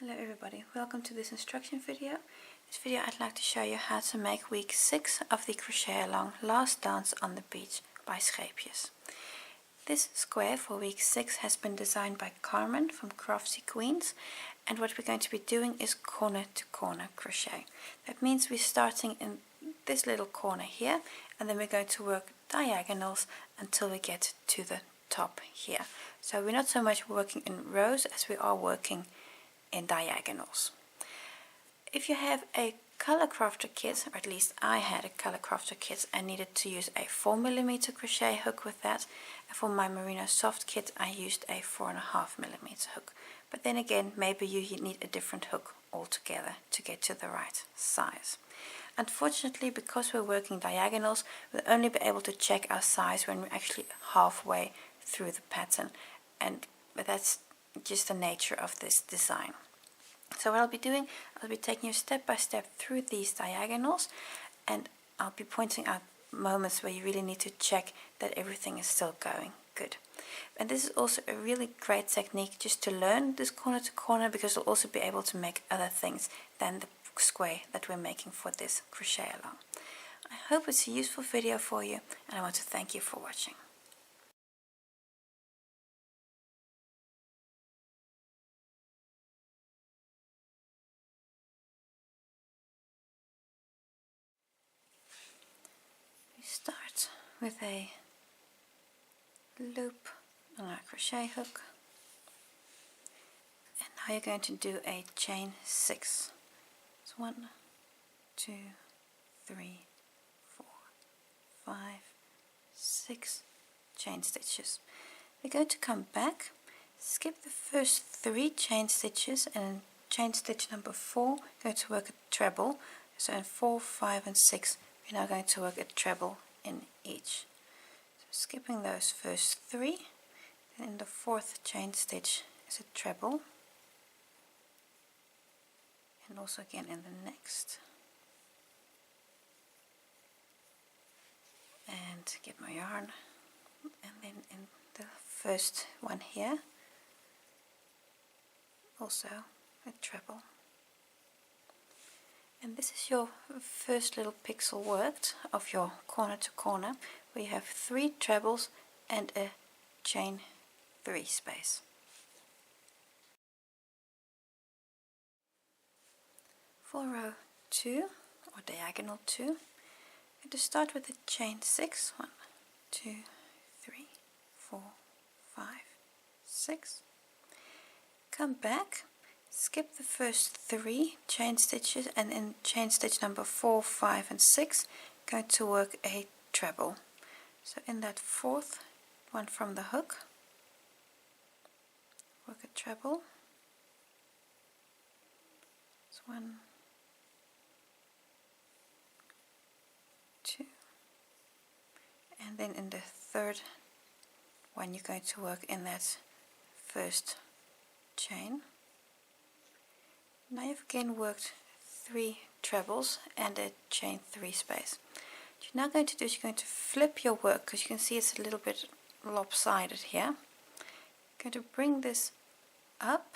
Hello everybody, welcome to this instruction video. This video I'd like to show you how to make week 6 of the Crochet Along Last Dance on the Beach by Scheepjes. This square for week 6 has been designed by Carmen from Cratsy Queens, and what we're going to be doing is corner to corner crochet. That means we're starting in this little corner here, and then we're going to work diagonals until we get to the top here. So we're not so much working in rows as we are working in diagonals. If you have a color crafter kit, or at least I had a color crafter kit, I needed to use a 4mm crochet hook with that, and for my merino soft kit I used a 4.5mm hook. But then again, maybe you need a different hook altogether to get to the right size. Unfortunately, because we're working diagonals, we'll only be able to check our size when we're actually halfway through the pattern, but that's just the nature of this design. So what I'll be doing, I'll be taking you step by step through these diagonals, and I'll be pointing out moments where you really need to check that everything is still going good. And this is also a really great technique just to learn this corner to corner, because you'll also be able to make other things than the square that we're making for this crochet along. I hope it's a useful video for you, and I want to thank you for watching. Start with a loop on our crochet hook, and now you're going to do a chain 6. It's 1, 2, 3, 4, 5, 6 chain stitches. We're going to come back, skip the first 3 chain stitches, and in chain stitch number 4 going to work a treble. So in 4, 5 and 6 we're now going to work a treble in each. So skipping those first 3, then in the 4th chain stitch is a treble, and also again in the next. And get my yarn, and then in the first one here also a treble. And this is your first little pixel worked of your corner to corner, where you have 3 trebles and a chain 3 space. For row 2 or diagonal 2, I'm going to start with a chain 6. 1, 2, 3, 4, 5, 6. Come back. Skip the first 3 chain stitches, and in chain stitch number 4, 5 and 6 going to work a treble. So in that 4th one from the hook, work a treble. It's 1, 2, and then in the 3rd one you're going to work in that first chain. Now you've again worked 3 trebles and a chain 3 space. What you're now going to do is you're going to flip your work, because you can see it's a little bit lopsided here. You're going to bring this up,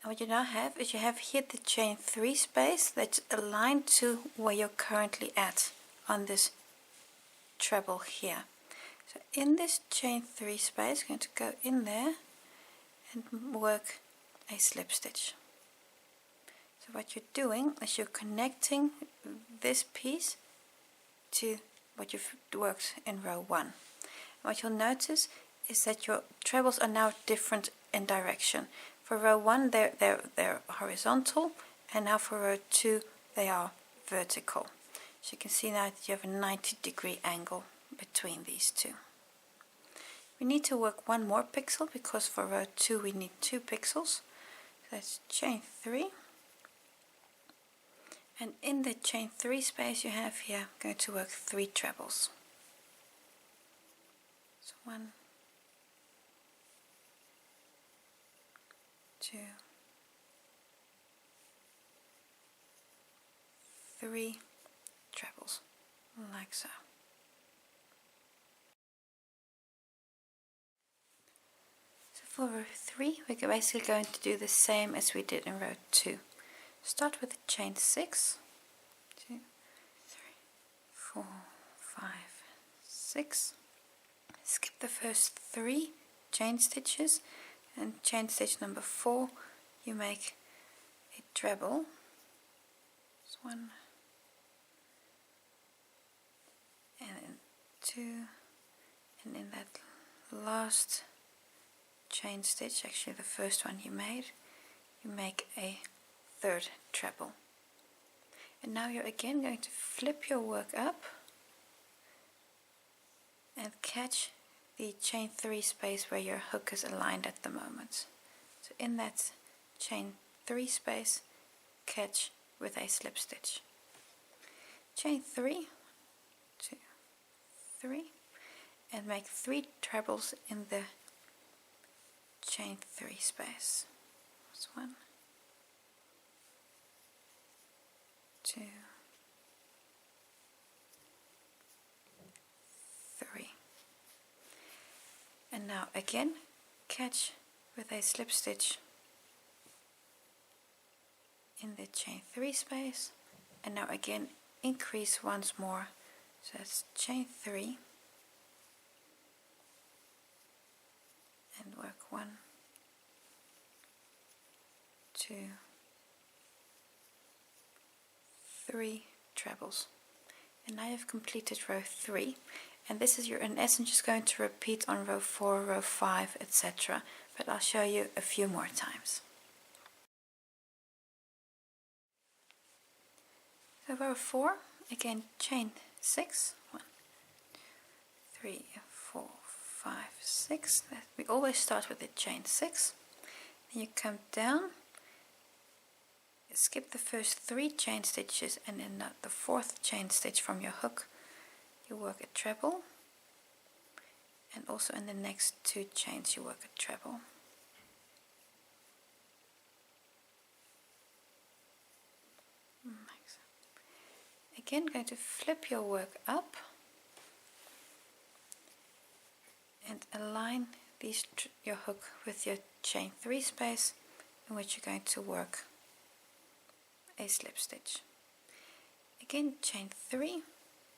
and what you now have is you have here the chain 3 space that's aligned to where you're currently at on this treble here. So in this chain 3 space, you're going to go in there and work a slip stitch. So what you're doing is you're connecting this piece to what you've worked in row 1. And what you'll notice is that your trebles are now different in direction. For row 1 they're horizontal, and now for row 2 they are vertical. So you can see now that you have a 90-degree angle between these two. We need to work 1 more pixel, because for row 2 we need 2 pixels. So that's chain 3. And in the chain 3 space you have here, I'm going to work 3 trebles. So 1, 2, 3 trebles, like so. For row 3 we're basically going to do the same as we did in row 2. Start with the chain 6, 2, 3, 4, 5, 6. Skip the first 3 chain stitches, and chain stitch number 4 you make a treble. This one, and then 2, and in that last chain stitch, actually the first one you made, you make a 3rd treble. And now you're again going to flip your work up and catch the chain 3 space where your hook is aligned at the moment. So in that chain 3 space, catch with a slip stitch. Chain 3, 2, 3, and make 3 trebles in the chain 3 space. That's 1, 2, 3. And now again catch with a slip stitch in the chain 3 space, and now again increase once more, so that's chain 3 and work 1, 2, 3 trebles. And now you've completed row 3, and this is in essence just going to repeat on row 4, row 5, etc. But I'll show you a few more times. So row 4, again chain 6, 1, 3, 4, 5, 6. We always start with the chain 6. Then you come down, skip the first 3 chain stitches, and in the 4th chain stitch from your hook you work a treble, and also in the next 2 chains you work a treble. Again, going to flip your work up and align your hook with your chain 3 space in which you're going to work a slip stitch. Again, chain 3,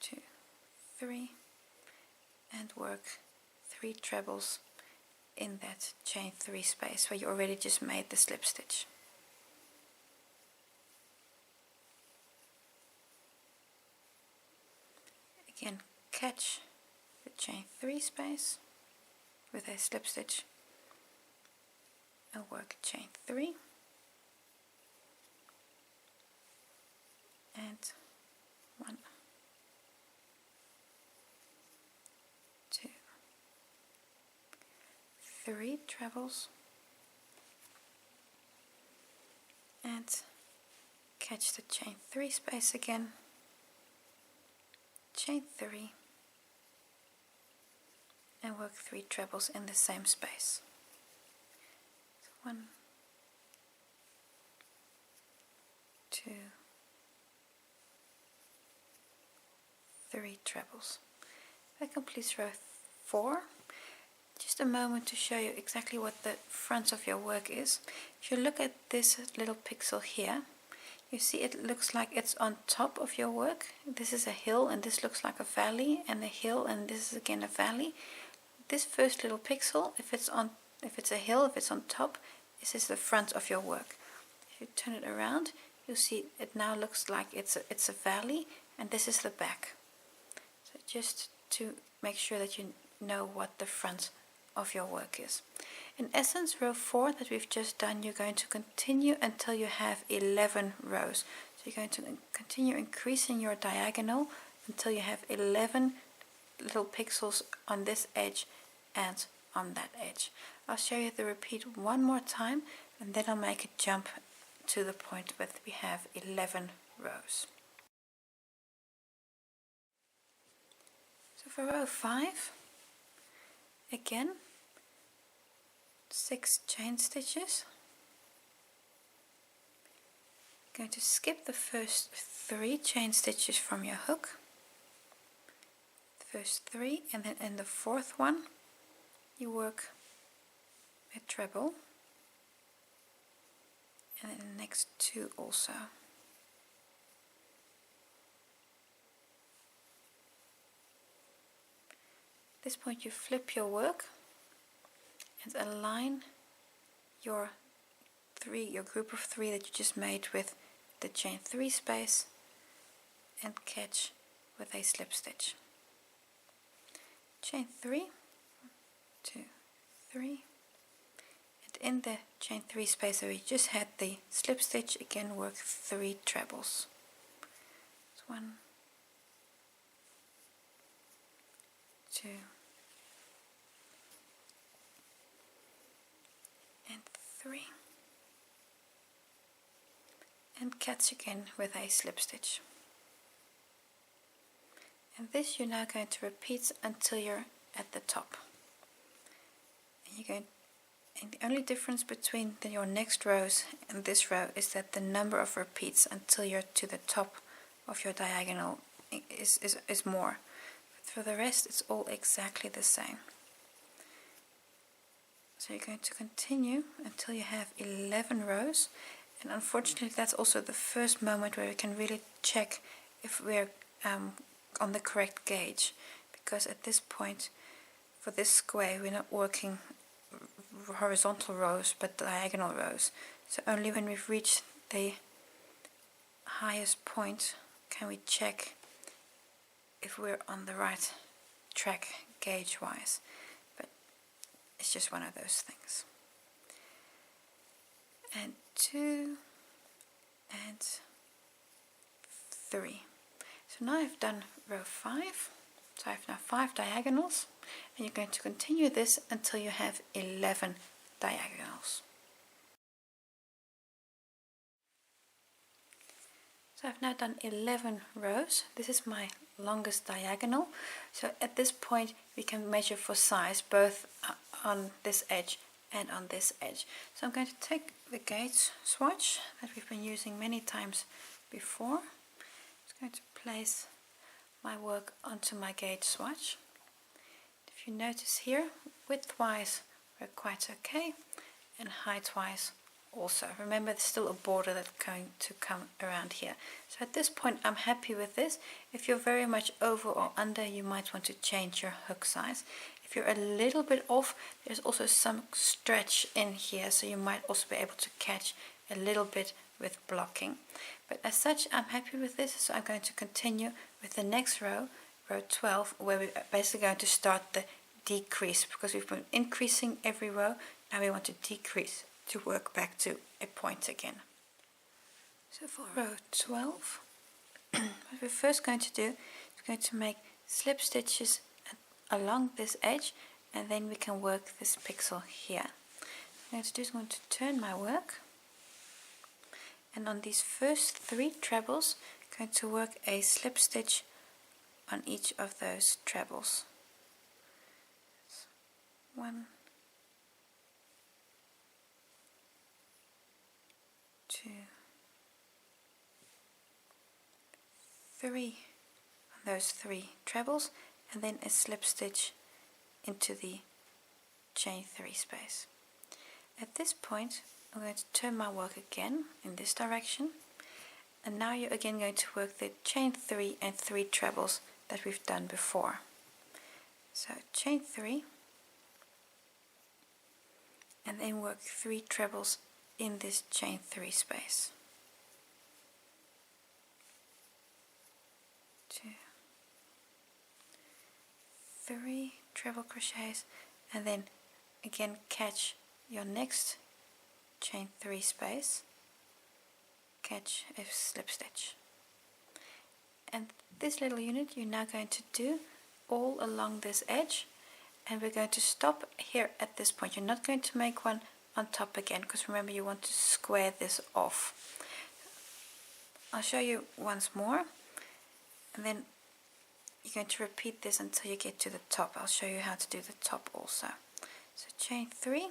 2, 3, and work 3 trebles in that chain 3 space where you already just made the slip stitch. Again, catch the chain 3 space with a slip stitch and work chain 3 and 1, 2, 3 trebles and catch the chain 3 space again, chain 3 and work 3 trebles in the same space. So 1, 2, 3 trebles. That completes row 4. Just a moment to show you exactly what the front of your work is. If you look at this little pixel here, you see it looks like it's on top of your work. This is a hill and this looks like a valley, and a hill and this is again a valley. This first little pixel, if it's a hill, if it's on top, this is the front of your work. If you turn it around, you'll see it now looks like it's a valley, and this is the back. So just to make sure that you know what the front of your work is. In essence, row 4 that we've just done, you're going to continue until you have 11 rows. So you're going to continue increasing your diagonal until you have 11 little pixels on this edge and on that edge. I'll show you the repeat one more time, and then I'll make a jump to the point where we have 11 rows. So for row 5, again 6 chain stitches. Going to skip the first 3 chain stitches from your hook, the first 3, and then in the 4th one you work a treble, and then the next two also. At this point you flip your work and align your group of 3 that you just made with the chain 3 space and catch with a slip stitch. Chain 3, 1, 2, 3, and in the chain 3 space where we just had the slip stitch, again work 3 trebles. So 1, 2, and 3, and catch again with a slip stitch. And this you're now going to repeat until you're at the top. And the only difference between your next rows and this row is that the number of repeats until you're to the top of your diagonal is more. But for the rest it's all exactly the same. So you're going to continue until you have 11 rows, and unfortunately that's also the first moment where we can really check if we're on the correct gauge, because at this point for this square we're not working horizontal rows but diagonal rows. So only when we've reached the highest point can we check if we're on the right track gauge wise, but it's just one of those things. And 2 and 3. So now I've done row 5, so I have now 5 diagonals, and you're going to continue this until you have 11 diagonals. So I've now done 11 rows. This is my longest diagonal, so at this point we can measure for size both on this edge and on this edge. So I'm going to take the gauge swatch that we've been using many times before. I'm going to place my work onto my gauge swatch. If you notice here, width-wise we're quite okay, and height-wise also. Remember, there's still a border that's going to come around here. So at this point I'm happy with this. If you're very much over or under, you might want to change your hook size. If you're a little bit off, there's also some stretch in here, so you might also be able to catch a little bit with blocking. But as such, I'm happy with this, so I'm going to continue with the next row, row 12, where we're basically going to start the decrease, because we've been increasing every row. Now we want to decrease to work back to a point again. So for row 12, what we're first going to do is going to make slip stitches along this edge, and then we can work this pixel here. What I'm going to do is I'm going to turn my work, and on these first 3 trebles I'm going to work a slip stitch on each of those trebles. 1, 2, 3 on those 3 trebles, and then a slip stitch into the chain 3 space. At this point I'm going to turn my work again in this direction, and now you're again going to work the chain 3 and 3 trebles that we've done before. So chain 3, and then work 3 trebles in this chain 3 space. 2, 3 treble crochets, and then again catch your next chain 3 space, catch a slip stitch. And this little unit you're now going to do all along this edge, and we're going to stop here at this point. You're not going to make one on top again, because remember you want to square this off. I'll show you once more, and then you're going to repeat this until you get to the top. I'll show you how to do the top also. So chain 3,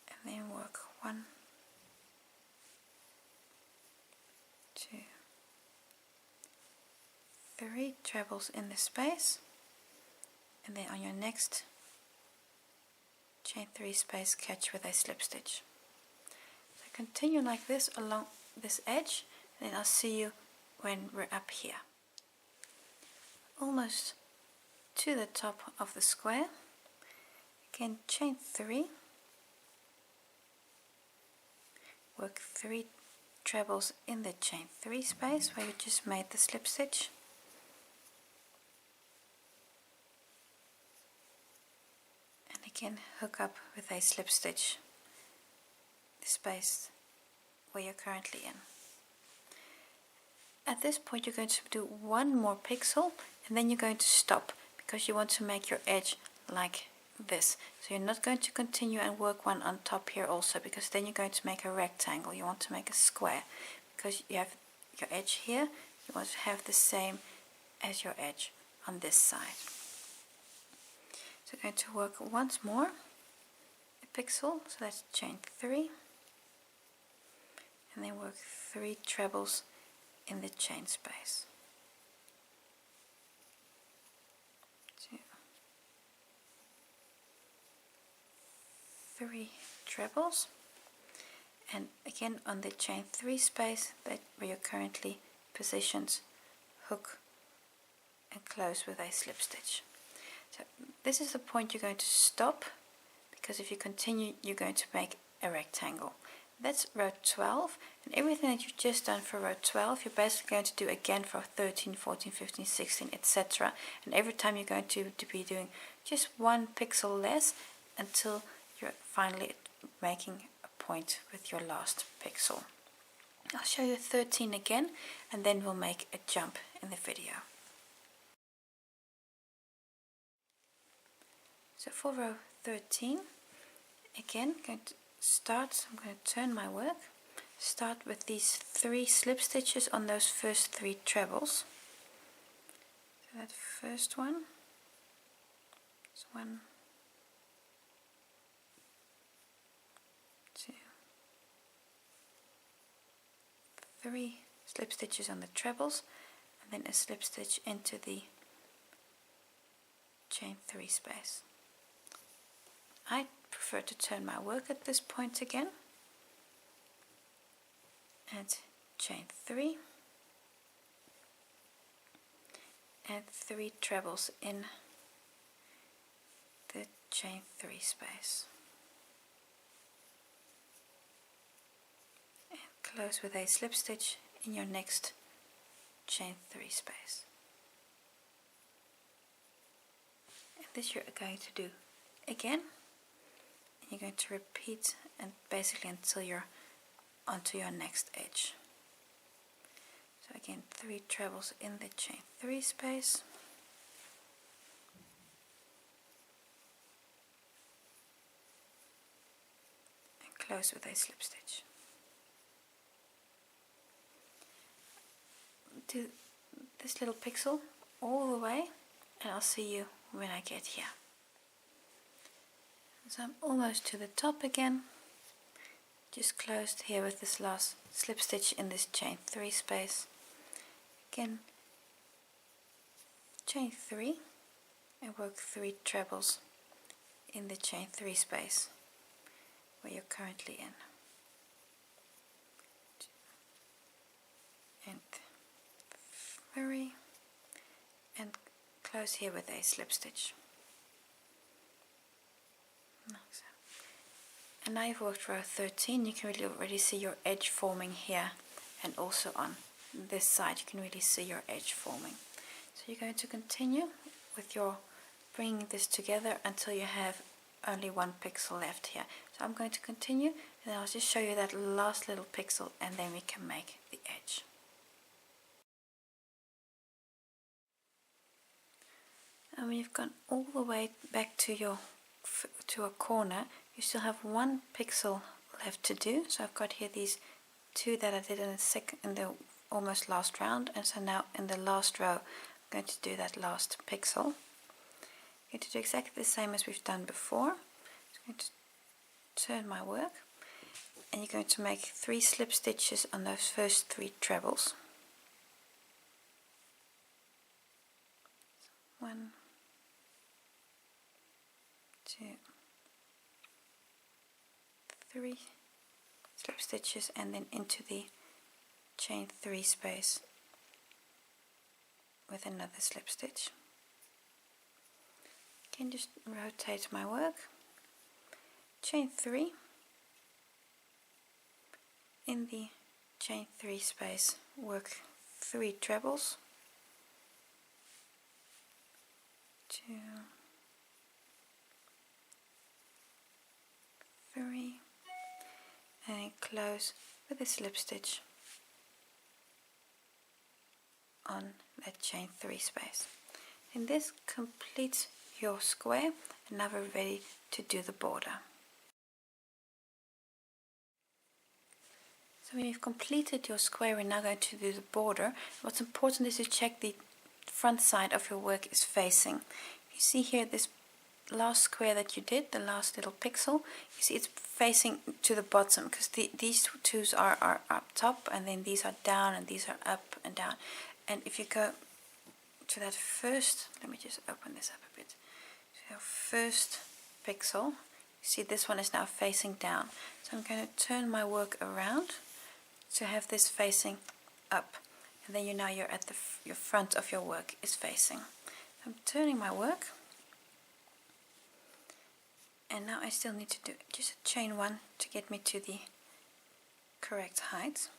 and then work 1, 2, 3 trebles in the space, and then on your next chain 3 space, catch with a slip stitch. So continue like this along this edge, and then I'll see you when we're up here, almost to the top of the square. Again, chain 3, work 3 trebles in the chain 3 space where you just made the slip stitch, and again hook up with a slip stitch the space where you're currently in. At this point you're going to do one more pixel, and then you're going to stop because you want to make your edge like this. So you're not going to continue and work one on top here also, because then you're going to make a rectangle. You want to make a square because you have your edge here. You want to have the same as your edge on this side. So I'm going to work once more a pixel, so that's chain 3, and then work 3 trebles in the chain space. 2, 3 trebles, and again on the chain 3 space that where you're currently positioned, hook and close with a slip stitch. So this is the point you're going to stop, because if you continue you're going to make a rectangle. That's row 12, and everything that you've just done for row 12 you're basically going to do again for 13, 14, 15, 16, etc. And every time you're going to be doing just one pixel less until you're finally making a point with your last pixel. I'll show you 13 again, and then we'll make a jump in the video. So for row 13, again I'm going to turn my work, start with these 3 slip stitches on those first 3 trebles. So that first one is 1, 2, 3 slip stitches on the trebles, and then a slip stitch into the chain 3 space. I prefer to turn my work at this point again, and chain 3 and 3 trebles in the chain 3 space, and close with a slip stitch in your next chain 3 space. And this you're going to do again. You're going to repeat and basically until you're onto your next edge. So again, 3 trebles in the chain 3 space, and close with a slip stitch. Do this little pixel all the way, and I'll see you when I get here. So I'm almost to the top again, just closed here with this last slip stitch in this chain 3 space. Again, chain 3 and work 3 trebles in the chain 3 space where you're currently in. And 3, and close here with a slip stitch. And now you've worked row 13, you can really already see your edge forming here, and also on this side you can really see your edge forming. So you're going to continue with your bringing this together until you have only 1 pixel left here. So I'm going to continue, and I'll just show you that last little pixel, and then we can make the edge. And when you've gone all the way back to a corner, you still have 1 pixel left to do. So I've got here these 2 that I did in the almost last round, and so now in the last row I'm going to do that last pixel. I'm going to do exactly the same as we've done before. I'm going to turn my work, and you're going to make 3 slip stitches on those first 3 trebles. 1, 2, 3 slip stitches and then into the chain 3 space with another slip stitch. Again, just rotate my work, chain 3, in the chain 3 space work 3 trebles, 2, 3, and close with a slip stitch on that chain 3 space. And this completes your square, and now we're ready to do the border. So when you've completed your square, we're now going to do the border. What's important is to check the front side of your work is facing. You see here this last square that you did, the last little pixel, you see it's facing to the bottom because these two are up top, and then these are down, and these are up and down. And if you go to that first, let me just open this up a bit. So first pixel, you see this one is now facing down. So I'm going to turn my work around to have this facing up, and then you're at your front of your work is facing. I'm turning my work, and now I still need to do just a chain 1 to get me to the correct height.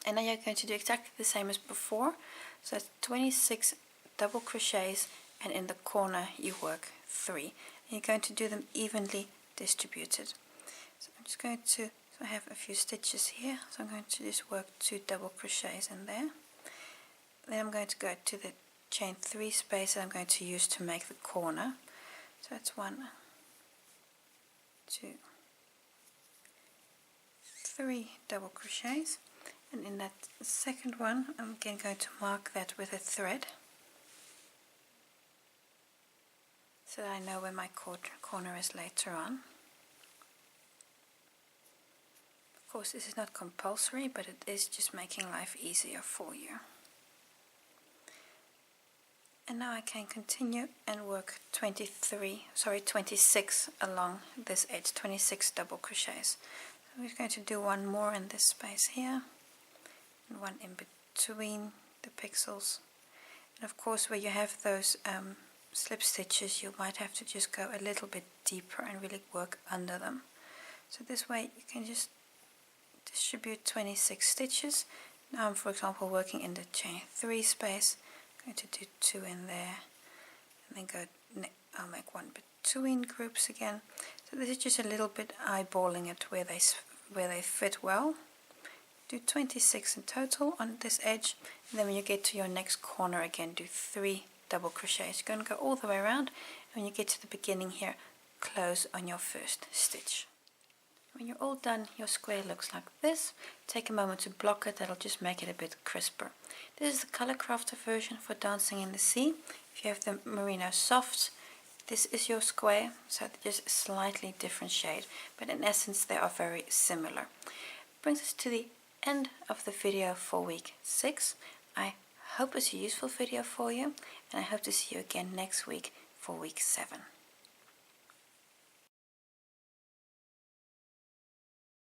And now you're going to do exactly the same as before. So that's 26 double crochets, and in the corner you work 3. And you're going to do them evenly distributed. So I'm just going to, so I have a few stitches here, so I'm going to just work 2 double crochets in there. Then I'm going to go to the chain 3 space that I'm going to use to make the corner. So that's 1, 2, 3 double crochets, and in that second one I'm again going to mark that with a thread so that I know where my corner is later on. Of course, this is not compulsory, but it is just making life easier for you. And now I can continue and work 26 along this edge, 26 double crochets. So we're going to do one more in this space here, and one in between the pixels. And of course, where you have those slip stitches, you might have to just go a little bit deeper and really work under them. So this way you can just distribute 26 stitches. Now I'm, for example, working in the chain 3 space. I'm going to do 2 in there, and then I'll make one between groups again. So this is just a little bit eyeballing it where they fit well. Do 26 in total on this edge, and then when you get to your next corner again, do 3 double crochets. You're going to go all the way around, and when you get to the beginning here, close on your first stitch. When you're all done, your square looks like this. Take a moment to block it, that'll just make it a bit crisper. This is the Color Crafter version for Dancing in the Sea. If you have the Merino Soft, this is your square, so just a slightly different shade, but in essence they are very similar. Brings us to the end of the video for week 6. I hope it's a useful video for you, and I hope to see you again next week for week 7.